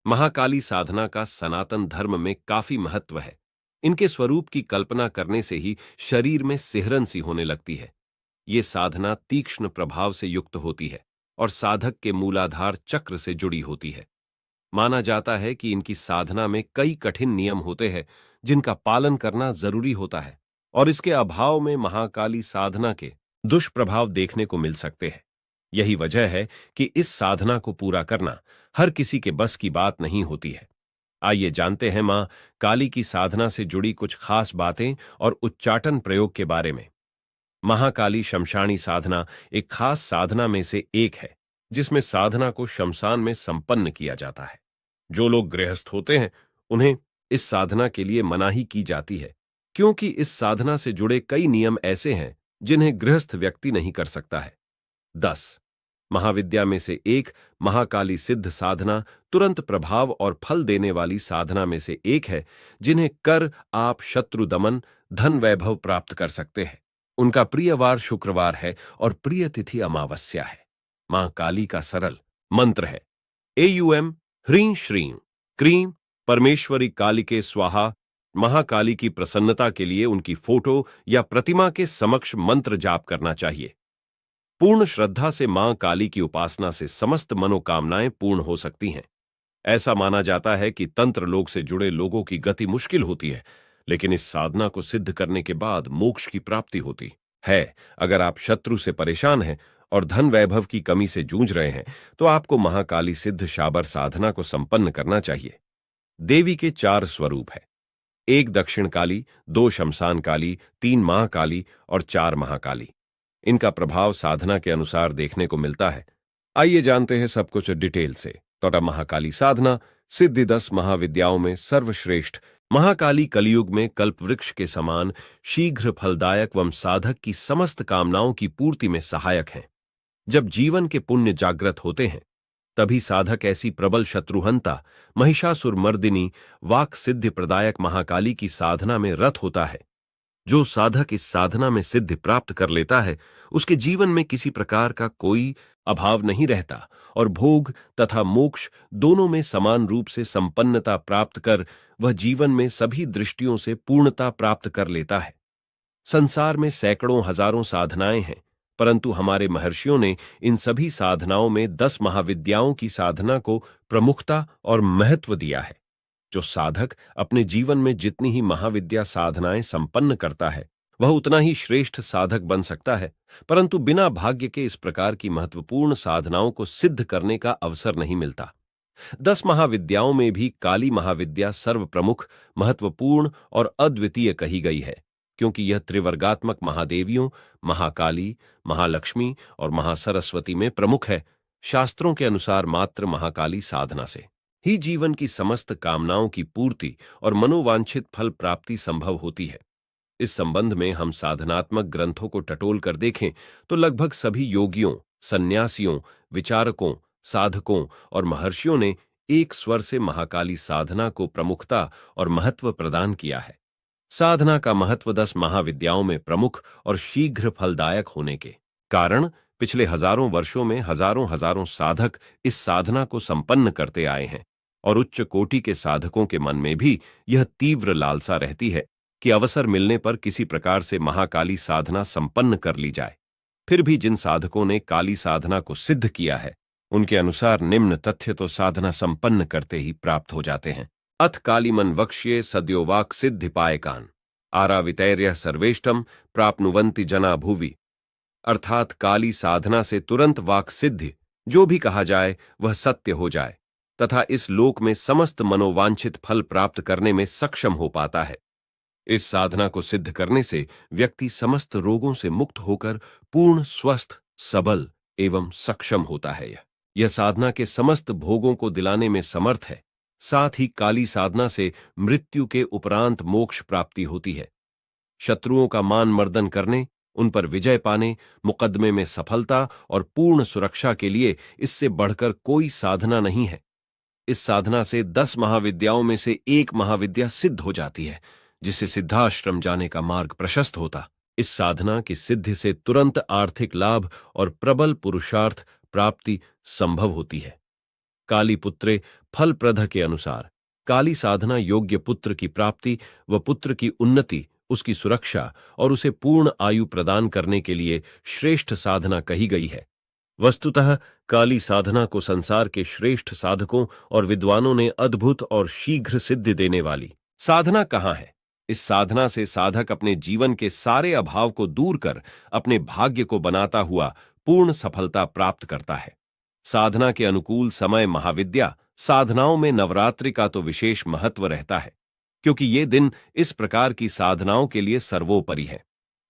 महाकाली साधना का सनातन धर्म में काफी महत्व है। इनके स्वरूप की कल्पना करने से ही शरीर में सिहरन सी होने लगती है। ये साधना तीक्ष्ण प्रभाव से युक्त होती है और साधक के मूलाधार चक्र से जुड़ी होती है। माना जाता है कि इनकी साधना में कई कठिन नियम होते हैं जिनका पालन करना जरूरी होता है, और इसके अभाव में महाकाली साधना के दुष्प्रभाव देखने को मिल सकते हैं। यही वजह है कि इस साधना को पूरा करना हर किसी के बस की बात नहीं होती है। आइए जानते हैं मां काली की साधना से जुड़ी कुछ खास बातें और उच्चाटन प्रयोग के बारे में। महाकाली शमशानी साधना एक खास साधना में से एक है, जिसमें साधना को शमशान में संपन्न किया जाता है। जो लोग गृहस्थ होते हैं उन्हें इस साधना के लिए मनाही की जाती है, क्योंकि इस साधना से जुड़े कई नियम ऐसे हैं जिन्हें गृहस्थ व्यक्ति नहीं कर सकता है। 10 महाविद्या में से एक महाकाली सिद्ध साधना तुरंत प्रभाव और फल देने वाली साधना में से एक है, जिन्हें कर आप शत्रु दमन धन वैभव प्राप्त कर सकते हैं। उनका प्रिय वार शुक्रवार है और प्रिय तिथि अमावस्या है। मां काली का सरल मंत्र है एयूएम ह्रीं श्रीं क्रीं परमेश्वरी कालिके स्वाहा। महाकाली की प्रसन्नता के लिए उनकी फोटो या प्रतिमा के समक्ष मंत्र जाप करना चाहिए। पूर्ण श्रद्धा से मां काली की उपासना से समस्त मनोकामनाएं पूर्ण हो सकती हैं। ऐसा माना जाता है कि तंत्र लोक से जुड़े लोगों की गति मुश्किल होती है, लेकिन इस साधना को सिद्ध करने के बाद मोक्ष की प्राप्ति होती है। अगर आप शत्रु से परेशान हैं और धन वैभव की कमी से जूझ रहे हैं, तो आपको महाकाली सिद्ध शाबर साधना को संपन्न करना चाहिए। देवी के 4 स्वरूप है: 1 दक्षिण काली, 2 शमशान काली, 3 महाकाली और 4 महाकाली। इनका प्रभाव साधना के अनुसार देखने को मिलता है। आइए जानते हैं सब कुछ डिटेल से। तो महाकाली साधना सिद्धि 10 महाविद्याओं में सर्वश्रेष्ठ। महाकाली कलयुग में कल्पवृक्ष के समान शीघ्र फलदायक व साधक की समस्त कामनाओं की पूर्ति में सहायक हैं। जब जीवन के पुण्य जागृत होते हैं, तभी साधक ऐसी प्रबल शत्रुहंता महिषासुर मर्दिनी वाक सिद्धि प्रदायक महाकाली की साधना में रत होता है। जो साधक इस साधना में सिद्धि प्राप्त कर लेता है, उसके जीवन में किसी प्रकार का कोई अभाव नहीं रहता और भोग तथा मोक्ष दोनों में समान रूप से संपन्नता प्राप्त कर वह जीवन में सभी दृष्टियों से पूर्णता प्राप्त कर लेता है। संसार में सैकड़ों हजारों साधनाएं हैं, परंतु हमारे महर्षियों ने इन सभी साधनाओं में 10 महाविद्याओं की साधना को प्रमुखता और महत्व दिया है। जो साधक अपने जीवन में जितनी ही महाविद्या साधनाएं संपन्न करता है, वह उतना ही श्रेष्ठ साधक बन सकता है, परंतु बिना भाग्य के इस प्रकार की महत्वपूर्ण साधनाओं को सिद्ध करने का अवसर नहीं मिलता। 10 महाविद्याओं में भी काली महाविद्या सर्व प्रमुख, महत्वपूर्ण और अद्वितीय कही गई है, क्योंकि यह त्रिवर्गात्मक महादेवियों महाकाली, महालक्ष्मी और महासरस्वती में प्रमुख है। शास्त्रों के अनुसार मात्र महाकाली साधना से ही जीवन की समस्त कामनाओं की पूर्ति और मनोवांछित फल प्राप्ति संभव होती है। इस संबंध में हम साधनात्मक ग्रंथों को टटोल कर देखें तो लगभग सभी योगियों, सन्यासियों, विचारकों, साधकों और महर्षियों ने एक स्वर से महाकाली साधना को प्रमुखता और महत्व प्रदान किया है। साधना का महत्व 10 महाविद्याओं में प्रमुख और शीघ्र फलदायक होने के कारण पिछले हजारों वर्षों में हजारों हजारों साधक इस साधना को संपन्न करते आए हैं, और उच्च कोटि के साधकों के मन में भी यह तीव्र लालसा रहती है कि अवसर मिलने पर किसी प्रकार से महाकाली साधना संपन्न कर ली जाए। फिर भी जिन साधकों ने काली साधना को सिद्ध किया है, उनके अनुसार निम्न तथ्य तो साधना संपन्न करते ही प्राप्त हो जाते हैं। अथ कालीमन वक्ष्ये सद्यो वाक् सिद्धिपायकान् आरावितैर्यः सर्वेष्टम प्राप्नुवन्ति जना भुवि। अर्थात काली साधना से तुरंत वाक् सिद्धि जो भी कहा जाए वह सत्य हो जाए तथा इस लोक में समस्त मनोवांछित फल प्राप्त करने में सक्षम हो पाता है। इस साधना को सिद्ध करने से व्यक्ति समस्त रोगों से मुक्त होकर पूर्ण स्वस्थ, सबल एवं सक्षम होता है। यह साधना के समस्त भोगों को दिलाने में समर्थ है। साथ ही काली साधना से मृत्यु के उपरांत मोक्ष प्राप्ति होती है। शत्रुओं का मान मर्दन करने, उन पर विजय पाने, मुकदमे में सफलता और पूर्ण सुरक्षा के लिए इससे बढ़कर कोई साधना नहीं है। इस साधना से 10 महाविद्याओं में से एक महाविद्या सिद्ध हो जाती है, जिससे सिद्धाश्रम जाने का मार्ग प्रशस्त होता। इस साधना की सिद्धि से तुरंत आर्थिक लाभ और प्रबल पुरुषार्थ प्राप्ति संभव होती है। काली पुत्रे फलप्रद के अनुसार काली साधना योग्य पुत्र की प्राप्ति व पुत्र की उन्नति, उसकी सुरक्षा और उसे पूर्ण आयु प्रदान करने के लिए श्रेष्ठ साधना कही गई है। वस्तुतः काली साधना को संसार के श्रेष्ठ साधकों और विद्वानों ने अद्भुत और शीघ्र सिद्धि देने वाली साधना कहा है। इस साधना से साधक अपने जीवन के सारे अभाव को दूर कर अपने भाग्य को बनाता हुआ पूर्ण सफलता प्राप्त करता है। साधना के अनुकूल समय महाविद्या साधनाओं में नवरात्रि का तो विशेष महत्व रहता है, क्योंकि ये दिन इस प्रकार की साधनाओं के लिए सर्वोपरि है।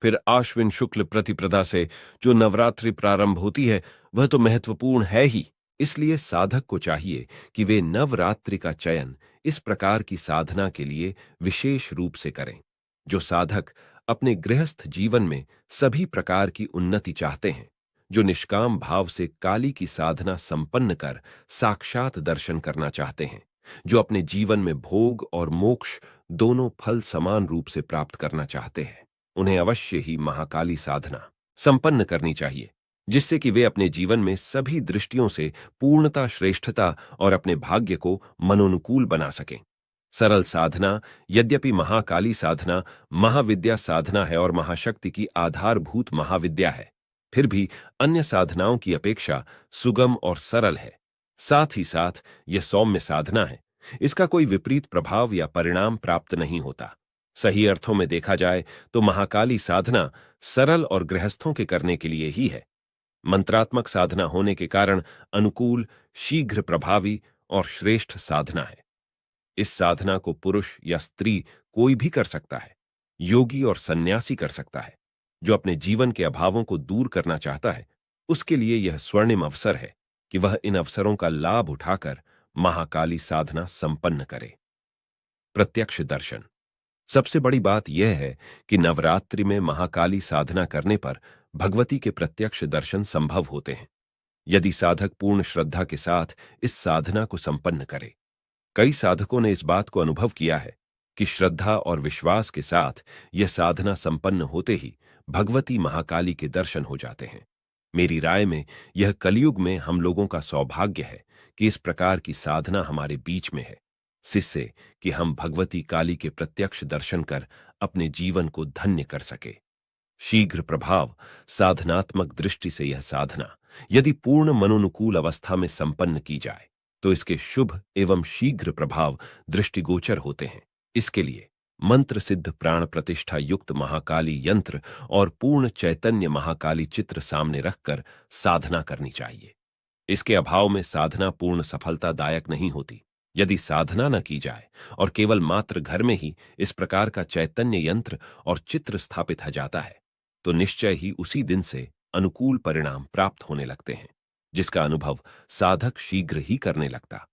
फिर आश्विन शुक्ल प्रतिपदा से जो नवरात्रि प्रारंभ होती है वह तो महत्वपूर्ण है ही। इसलिए साधक को चाहिए कि वे नवरात्रि का चयन इस प्रकार की साधना के लिए विशेष रूप से करें। जो साधक अपने गृहस्थ जीवन में सभी प्रकार की उन्नति चाहते हैं, जो निष्काम भाव से काली की साधना संपन्न कर साक्षात दर्शन करना चाहते हैं, जो अपने जीवन में भोग और मोक्ष दोनों फल समान रूप से प्राप्त करना चाहते हैं, उन्हें अवश्य ही महाकाली साधना संपन्न करनी चाहिए, जिससे कि वे अपने जीवन में सभी दृष्टियों से पूर्णता, श्रेष्ठता और अपने भाग्य को मनोनुकूल बना सकें। सरल साधना, यद्यपि महाकाली साधना महाविद्या साधना है और महाशक्ति की आधारभूत महाविद्या है, फिर भी अन्य साधनाओं की अपेक्षा सुगम और सरल है। साथ ही साथ यह सौम्य साधना है, इसका कोई विपरीत प्रभाव या परिणाम प्राप्त नहीं होता। सही अर्थों में देखा जाए तो महाकाली साधना सरल और गृहस्थों के करने के लिए ही है। मंत्रात्मक साधना होने के कारण अनुकूल, शीघ्र प्रभावी और श्रेष्ठ साधना है। इस साधना को पुरुष या स्त्री कोई भी कर सकता है, योगी और सन्यासी कर सकता है। जो अपने जीवन के अभावों को दूर करना चाहता है, उसके लिए यह स्वर्णिम अवसर है कि वह इन अवसरों का लाभ उठाकर महाकाली साधना संपन्न करे। प्रत्यक्ष दर्शन। सबसे बड़ी बात यह है कि नवरात्रि में महाकाली साधना करने पर भगवती के प्रत्यक्ष दर्शन संभव होते हैं, यदि साधक पूर्ण श्रद्धा के साथ इस साधना को संपन्न करे। कई साधकों ने इस बात को अनुभव किया है कि श्रद्धा और विश्वास के साथ यह साधना संपन्न होते ही भगवती महाकाली के दर्शन हो जाते हैं। मेरी राय में यह कलयुग में हम लोगों का सौभाग्य है कि इस प्रकार की साधना हमारे बीच में है, जिससे कि हम भगवती काली के प्रत्यक्ष दर्शन कर अपने जीवन को धन्य कर सके। शीघ्र प्रभाव साधनात्मक दृष्टि से यह साधना यदि पूर्ण मनोनुकूल अवस्था में संपन्न की जाए तो इसके शुभ एवं शीघ्र प्रभाव दृष्टिगोचर होते हैं। इसके लिए मंत्र सिद्ध प्राण प्रतिष्ठा युक्त महाकाली यंत्र और पूर्ण चैतन्य महाकाली चित्र सामने रखकर साधना करनी चाहिए। इसके अभाव में साधना पूर्ण सफलतादायक नहीं होती। यदि साधना न की जाए और केवल मात्र घर में ही इस प्रकार का चैतन्य यंत्र और चित्र स्थापित हो जाता है, तो निश्चय ही उसी दिन से अनुकूल परिणाम प्राप्त होने लगते हैं, जिसका अनुभव साधक शीघ्र ही करने लगता।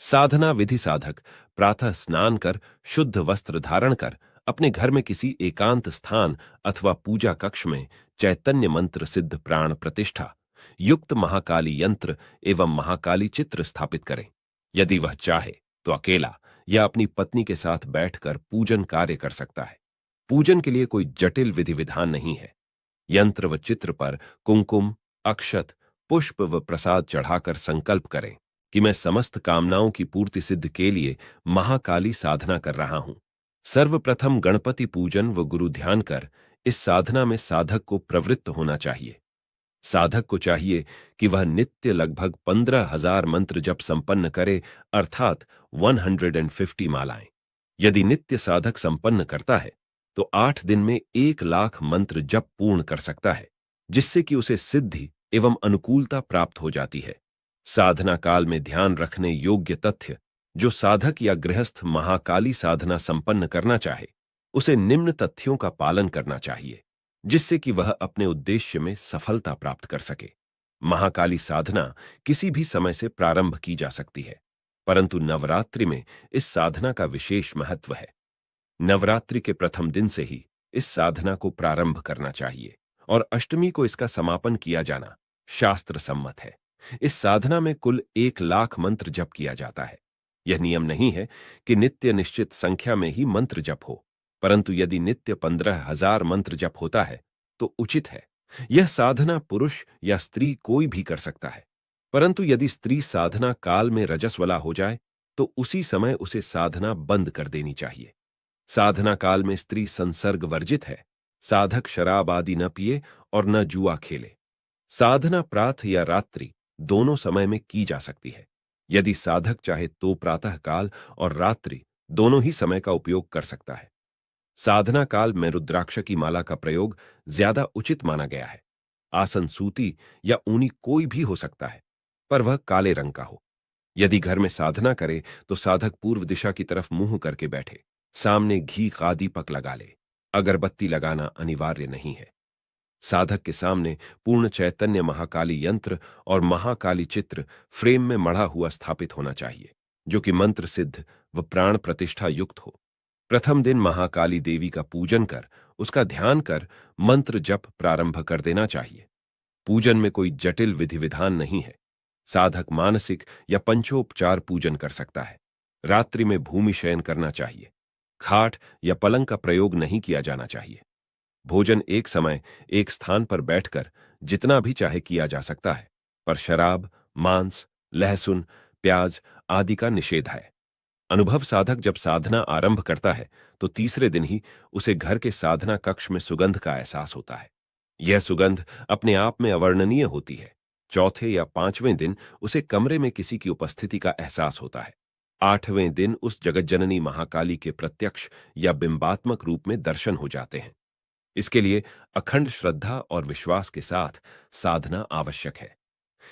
साधना विधि साधक प्रातः स्नान कर शुद्ध वस्त्र धारण कर अपने घर में किसी एकांत स्थान अथवा पूजा कक्ष में चैतन्य मंत्र सिद्ध प्राण प्रतिष्ठा युक्त महाकाली यंत्र एवं महाकाली चित्र स्थापित करें। यदि वह चाहे तो अकेला या अपनी पत्नी के साथ बैठकर पूजन कार्य कर सकता है। पूजन के लिए कोई जटिल विधि विधान नहीं है। यंत्र व चित्र पर कुंकुम, अक्षत, पुष्प व प्रसाद चढ़ाकर संकल्प करें कि मैं समस्त कामनाओं की पूर्ति सिद्ध के लिए महाकाली साधना कर रहा हूं। सर्वप्रथम गणपति पूजन व गुरु ध्यान कर इस साधना में साधक को प्रवृत्त होना चाहिए। साधक को चाहिए कि वह नित्य लगभग 15,000 मंत्र जप संपन्न करे, अर्थात 150 मालाएं। यदि नित्य साधक संपन्न करता है तो 8 दिन में 1,00,000 मंत्र जप पूर्ण कर सकता है, जिससे कि उसे सिद्धि एवं अनुकूलता प्राप्त हो जाती है। साधना काल में ध्यान रखने योग्य तथ्य जो साधक या गृहस्थ महाकाली साधना संपन्न करना चाहे, उसे निम्न तथ्यों का पालन करना चाहिए, जिससे कि वह अपने उद्देश्य में सफलता प्राप्त कर सके। महाकाली साधना किसी भी समय से प्रारंभ की जा सकती है, परंतु नवरात्रि में इस साधना का विशेष महत्व है। नवरात्रि के प्रथम दिन से ही इस साधना को प्रारंभ करना चाहिए और अष्टमी को इसका समापन किया जाना शास्त्र सम्मत है। इस साधना में कुल 1,00,000 मंत्र जप किया जाता है। यह नियम नहीं है कि नित्य निश्चित संख्या में ही मंत्र जप हो, परंतु यदि नित्य 15,000 मंत्र जप होता है तो उचित है। यह साधना पुरुष या स्त्री कोई भी कर सकता है, परंतु यदि स्त्री साधना काल में रजस्वला हो जाए तो उसी समय उसे साधना बंद कर देनी चाहिए। साधना काल में स्त्री संसर्ग वर्जित है। साधक शराब आदि न पिए और न जुआ खेले। साधना प्रातः या रात्रि दोनों समय में की जा सकती है। यदि साधक चाहे तो प्रातः काल और रात्रि दोनों ही समय का उपयोग कर सकता है। साधना काल में रुद्राक्ष की माला का प्रयोग ज्यादा उचित माना गया है। आसन सूती या ऊनी कोई भी हो सकता है, पर वह काले रंग का हो। यदि घर में साधना करे तो साधक पूर्व दिशा की तरफ मुंह करके बैठे, सामने घी का दीपक लगा ले। अगरबत्ती लगाना अनिवार्य नहीं है। साधक के सामने पूर्ण चैतन्य महाकाली यंत्र और महाकाली चित्र फ्रेम में मढ़ा हुआ स्थापित होना चाहिए, जो कि मंत्र सिद्ध व प्राण प्रतिष्ठा युक्त हो। प्रथम दिन महाकाली देवी का पूजन कर, उसका ध्यान कर मंत्र जप प्रारंभ कर देना चाहिए। पूजन में कोई जटिल विधि विधान नहीं है। साधक मानसिक या पंचोपचार पूजन कर सकता है। रात्रि में भूमि शयन करना चाहिए। खाट या पलंग का प्रयोग नहीं किया जाना चाहिए। भोजन एक समय एक स्थान पर बैठकर जितना भी चाहे किया जा सकता है, पर शराब, मांस, लहसुन, प्याज आदि का निषेध है। अनुभव साधक जब साधना आरंभ करता है तो तीसरे दिन ही उसे घर के साधना कक्ष में सुगंध का एहसास होता है। यह सुगंध अपने आप में अवर्णनीय होती है। चौथे या पांचवें दिन उसे कमरे में किसी की उपस्थिति का एहसास होता है। आठवें दिन उस जगज्जननी महाकाली के प्रत्यक्ष या बिंबात्मक रूप में दर्शन हो जाते हैं। इसके लिए अखंड श्रद्धा और विश्वास के साथ साधना आवश्यक है।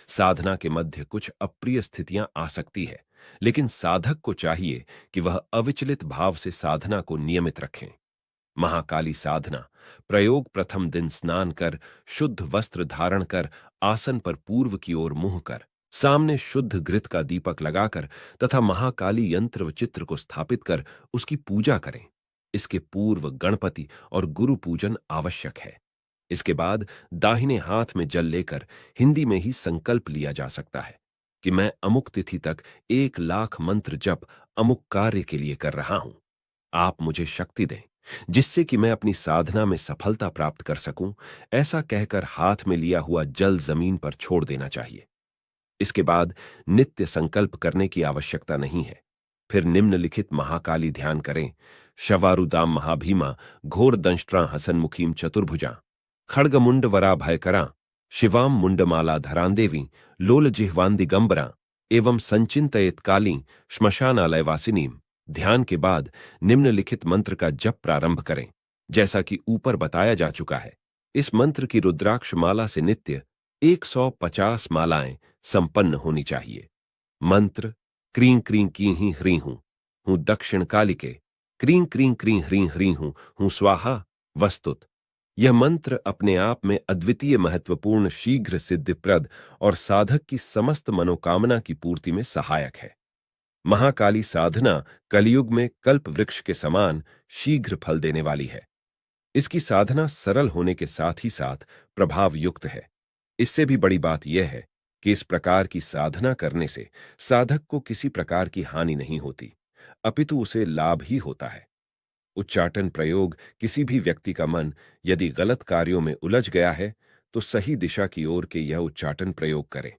साधना के मध्य कुछ अप्रिय स्थितियां आ सकती है, लेकिन साधक को चाहिए कि वह अविचलित भाव से साधना को नियमित रखें। महाकाली साधना प्रयोग प्रथम दिन स्नान कर, शुद्ध वस्त्र धारण कर, आसन पर पूर्व की ओर मुंह कर, सामने शुद्ध घृत का दीपक लगाकर तथा महाकाली यंत्र व चित्र को स्थापित कर उसकी पूजा करें। इसके पूर्व गणपति और गुरु पूजन आवश्यक है। इसके बाद दाहिने हाथ में जल लेकर हिंदी में ही संकल्प लिया जा सकता है कि मैं अमुक तिथि तक 1,00,000 मंत्र जप अमुक कार्य के लिए कर रहा हूं। आप मुझे शक्ति दें जिससे कि मैं अपनी साधना में सफलता प्राप्त कर सकूं। ऐसा कहकर हाथ में लिया हुआ जल जमीन पर छोड़ देना चाहिए। इसके बाद नित्य संकल्प करने की आवश्यकता नहीं है। फिर निम्नलिखित महाकाली ध्यान करें। शवारुदाम महाभीमा घोर दंष्ट्रा हसनमुखीम चतुर्भुजा खड़गमुंड वरा भयकरा शिवाम मुंडमाला धरांदेवी लोल जिह्वांदिगंबरा एवं संचिंतयित काली श्मशानालय वासिनीम। ध्यान के बाद निम्नलिखित मंत्र का जप प्रारंभ करें, जैसा कि ऊपर बताया जा चुका है। इस मंत्र की रुद्राक्ष माला से नित्य 150 मालाएं संपन्न होनी चाहिए। मंत्र क्रीं क्रीं की ही ह्रीं हूं दक्षिण कालिके क्रीं क्रीं क्रीं ह्रीं ह्रीं हूं स्वाहा वस्तुत। यह मंत्र अपने आप में अद्वितीय, महत्वपूर्ण, शीघ्र सिद्धिप्रद और साधक की समस्त मनोकामना की पूर्ति में सहायक है। महाकाली साधना कलयुग में कल्प वृक्ष के समान शीघ्र फल देने वाली है। इसकी साधना सरल होने के साथ ही साथ प्रभाव युक्त है। इससे भी बड़ी बात यह है कि इस प्रकार की साधना करने से साधक को किसी प्रकार की हानि नहीं होती, अपितु उसे लाभ ही होता है। उच्चाटन प्रयोग किसी भी व्यक्ति का मन यदि गलत कार्यों में उलझ गया है तो सही दिशा की ओर के यह उच्चाटन प्रयोग करें।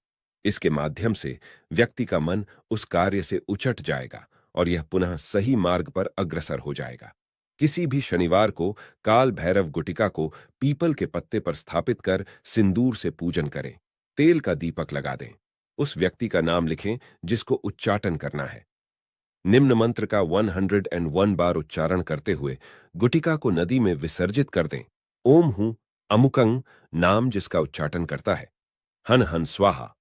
इसके माध्यम से व्यक्ति का मन उस कार्य से उचट जाएगा और यह पुनः सही मार्ग पर अग्रसर हो जाएगा। किसी भी शनिवार को काल भैरव गुटिका को पीपल के पत्ते पर स्थापित कर सिंदूर से पूजन करें। तेल का दीपक लगा दें। उस व्यक्ति का नाम लिखें जिसको उच्चाटन करना है। निम्न मंत्र का 101 बार उच्चारण करते हुए गुटिका को नदी में विसर्जित कर दें। ओम हूं अमुकंग नाम जिसका उच्चाटन करता है, हन हन स्वाहा